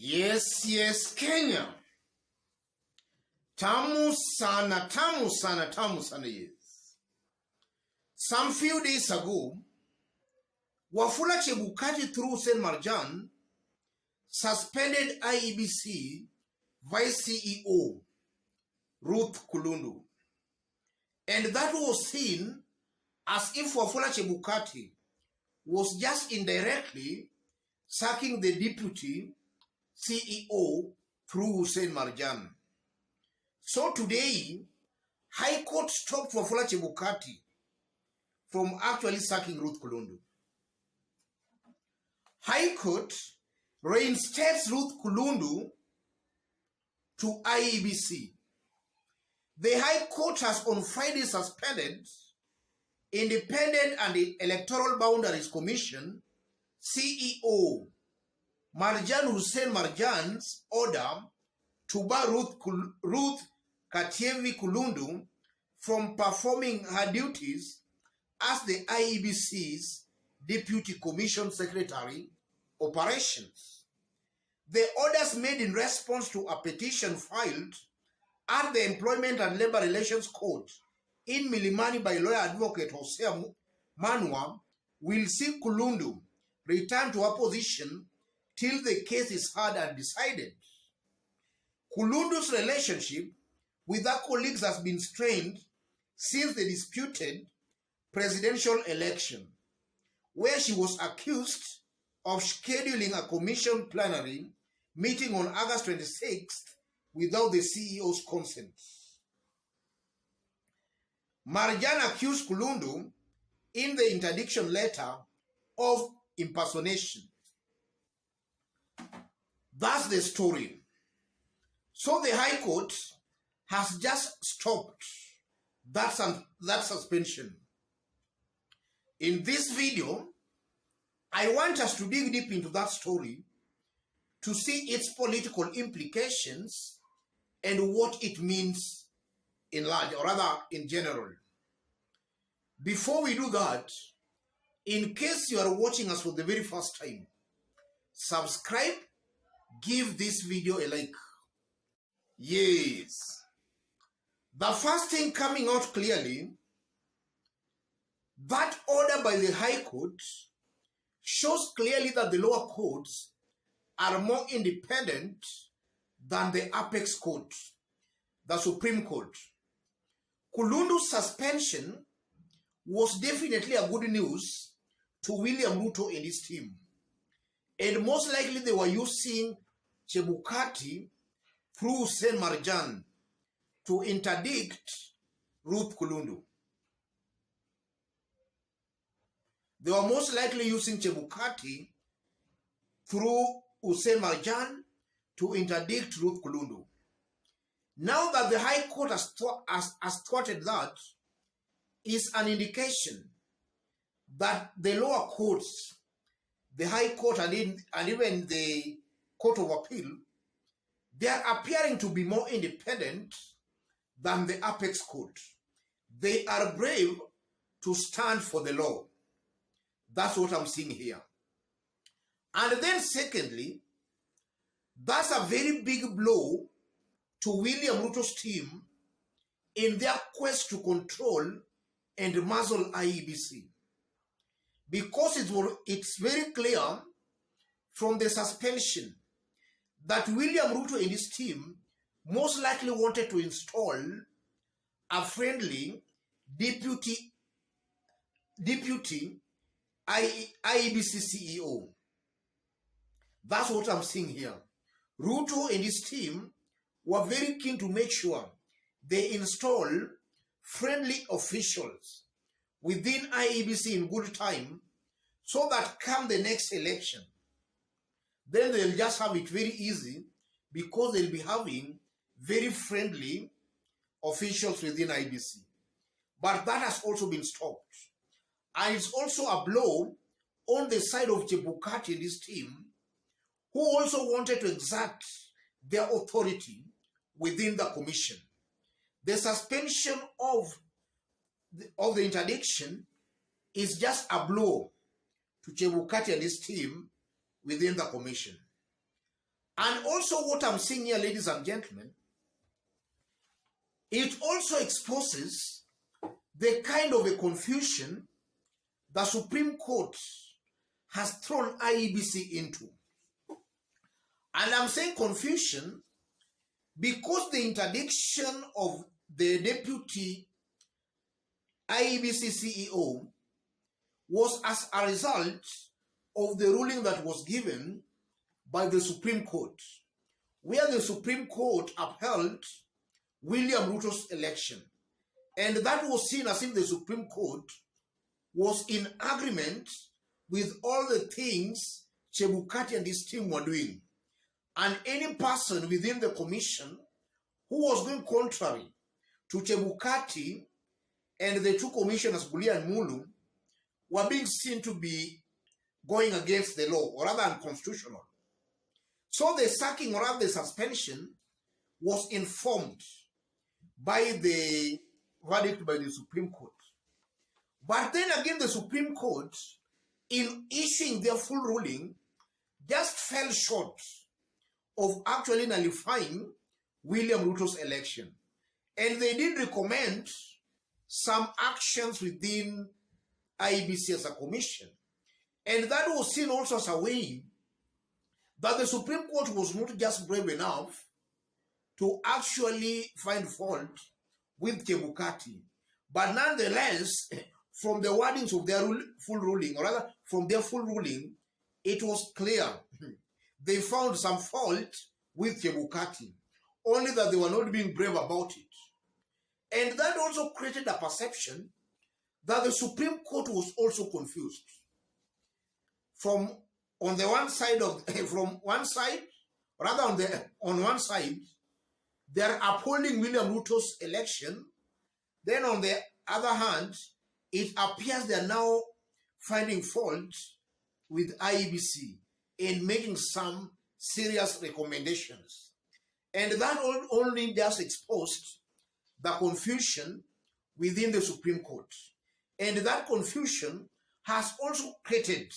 Yes, Kenya. Tamu sana, yes. Some few days ago, Wafula Chebukati through St. Marjan suspended IEBC Vice CEO Ruto Kulundu. And that was seen as if Wafula Chebukati was just indirectly sacking the deputy CEO through St. Marjan. So today, High Court stopped Wafula Chebukati from actually sacking Ruto Kulundu. High Court reinstates Ruto Kulundu to IEBC. The High Court has on Friday suspended Independent and Electoral Boundaries Commission CEO Marjan Hussein Marjan's order to bar Ruth Katievi Kulundu from performing her duties as the IEBC's Deputy Commission Secretary Operations. The orders made in response to a petition filed at the Employment and Labor Relations Court in Milimani by lawyer advocate Hosea Manwa will see Kulundu return to her position till the case is heard and decided. Kulundu's relationship with her colleagues has been strained since the disputed presidential election, where she was accused of scheduling a commission plenary meeting on August 26th without the CEO's consent. Marjan accused Kulundu in the interdiction letter of impersonation. That's the story. So the High Court has just stopped that suspension. In this video, I want us to dig deep into that story to see its political implications and what it means in large, or rather in general. Before we do that, in case you are watching us for the very first time, subscribe, give this video a like. Yes. The first thing coming out clearly, that order by the High Court shows clearly that the lower courts are more independent than the apex court, the Supreme Court. Kulundu's suspension was definitely a good news to William Ruto and his team. And most likely they were using Chebukati through St. Marjan to interdict Ruto Kulundu. They were most likely using Chebukati through Hussein Marjan to interdict Ruto Kulundu. Now that the High Court has thwarted that, is an indication that the lower courts, the High Court and even the Court of Appeal, they are appearing to be more independent than the apex court. They are brave to stand for the law. That's what I'm seeing here. And then secondly, that's a very big blow to William Ruto's team in their quest to control and muzzle IEBC. Because it's very clear from the suspension that William Ruto and his team most likely wanted to install a friendly deputy IEBC CEO. That's what I'm seeing here. Ruto and his team were very keen to make sure they install friendly officials within IEBC in good time, so that come the next election, then they'll just have it very easy, because they'll be having very friendly officials within IEBC. But that has also been stopped. And it's also a blow on the side of Chebukati and his team, who also wanted to exert their authority within the commission. The suspension of the interdiction is just a blow to Chebukati and his team within the commission. And also what I'm seeing here, ladies and gentlemen, it also exposes the kind of a confusion the Supreme Court has thrown IEBC into. And I'm saying confusion because the interdiction of the deputy IEBC CEO was as a result of the ruling that was given by the Supreme Court, where the Supreme Court upheld William Ruto's election. And that was seen as if the Supreme Court was in agreement with all the things Chebukati and his team were doing. And any person within the commission who was going contrary to Chebukati and the two commissioners, Bulia and Mulu, were being seen to be going against the law, or rather unconstitutional. So the sacking, or rather the suspension, was informed by the verdict by the Supreme Court. But then again, the Supreme Court, in issuing their full ruling, just fell short of actually nullifying William Ruto's election. And they did recommend some actions within IEBC as a commission. And that was seen also as a way that the Supreme Court was not just brave enough to actually find fault with Chebukati, but nonetheless, from the wordings of their full ruling, or rather from their full ruling, it was clear they found some fault with Chebukati, only that they were not being brave about it. And that also created a perception that the Supreme Court was also confused. On one side, they are upholding William Ruto's election. Then on the other hand, it appears they are now finding fault with IEBC in making some serious recommendations. And that only just exposed the confusion within the Supreme Court. And that confusion has also created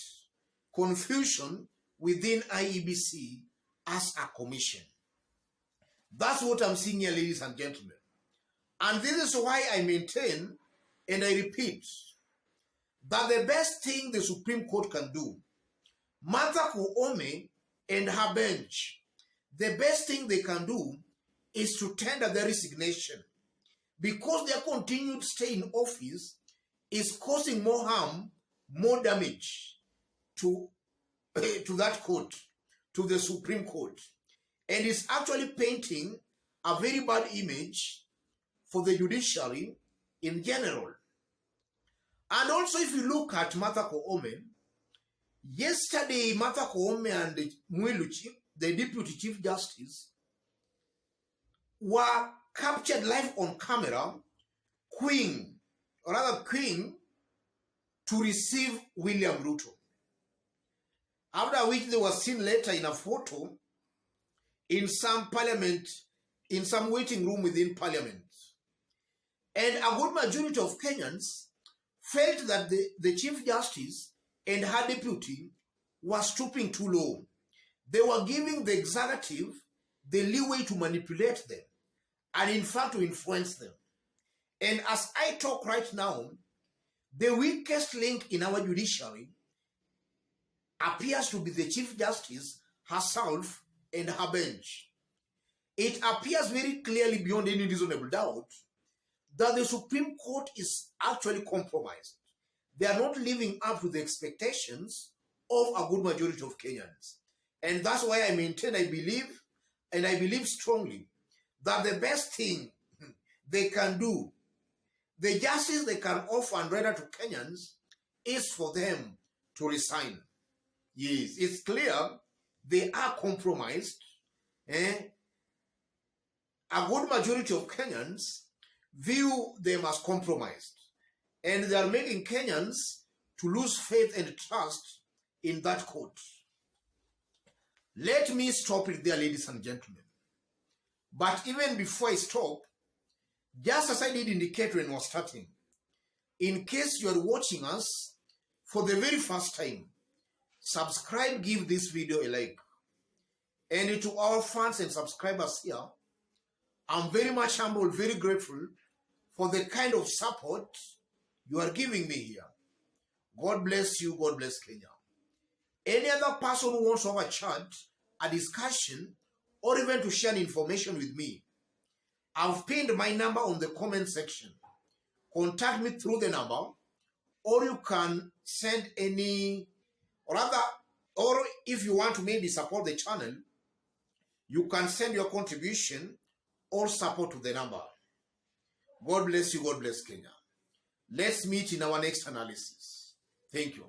confusion within IEBC as a commission. That's what I'm seeing here, ladies and gentlemen. And this is why I maintain and I repeat that the best thing the Supreme Court can do, Martha Koome and her bench, the best thing they can do is to tender their resignation, because their continued stay in office is causing more harm, more damage to that court, to the Supreme Court. And it's actually painting a very bad image for the judiciary in general. And also, if you look at Martha Koome, yesterday Martha Koome and Mwiluchi, the Deputy Chief Justice, were captured live on camera, queuing to receive William Ruto. After which they were seen later in a photo in some parliament, in some waiting room within parliament. And a good majority of Kenyans felt that the Chief Justice and her deputy were stooping too low. They were giving the executive the leeway to manipulate them and in fact to influence them. And as I talk right now, the weakest link in our judiciary appears to be the Chief Justice herself and her bench. It appears very clearly beyond any reasonable doubt that the Supreme Court is actually compromised. They are not living up to the expectations of a good majority of Kenyans. And that's why I maintain, I believe strongly, that the best thing they can do, the justice they can offer and render to Kenyans, is for them to resign. Yes, it's clear they are compromised. A good majority of Kenyans view them as compromised. And they are making Kenyans to lose faith and trust in that court. Let me stop it there, ladies and gentlemen. But even before I stop, just as I did indicate when I was starting, in case you are watching us for the very first time, subscribe, give this video a like. And to our fans and subscribers here, I'm very much humble, very grateful for the kind of support you are giving me here. God bless you. God bless Kenya. Any other person who wants to have a chat, a discussion, or even to share information with me, I've pinned my number on the comment section. Contact me through the number, or you can send any, or if you want to maybe support the channel, you can send your contribution or support to the number. God bless you. God bless Kenya. Let's meet in our next analysis. Thank you.